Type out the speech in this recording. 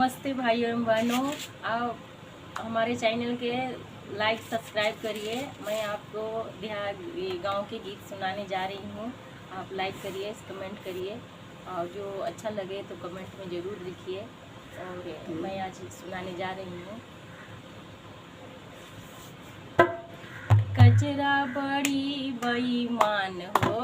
नमस्ते भाई एवं बहनों, आप हमारे चैनल के लाइक सब्सक्राइब करिए। मैं आपको गांव के गीत सुनाने जा रही हूँ। आप लाइक करिए, कमेंट करिए और जो अच्छा लगे तो कमेंट में ज़रूर लिखिए। और मैं आज सुनाने जा रही हूँ। कचरा बड़ी बेईमान हो,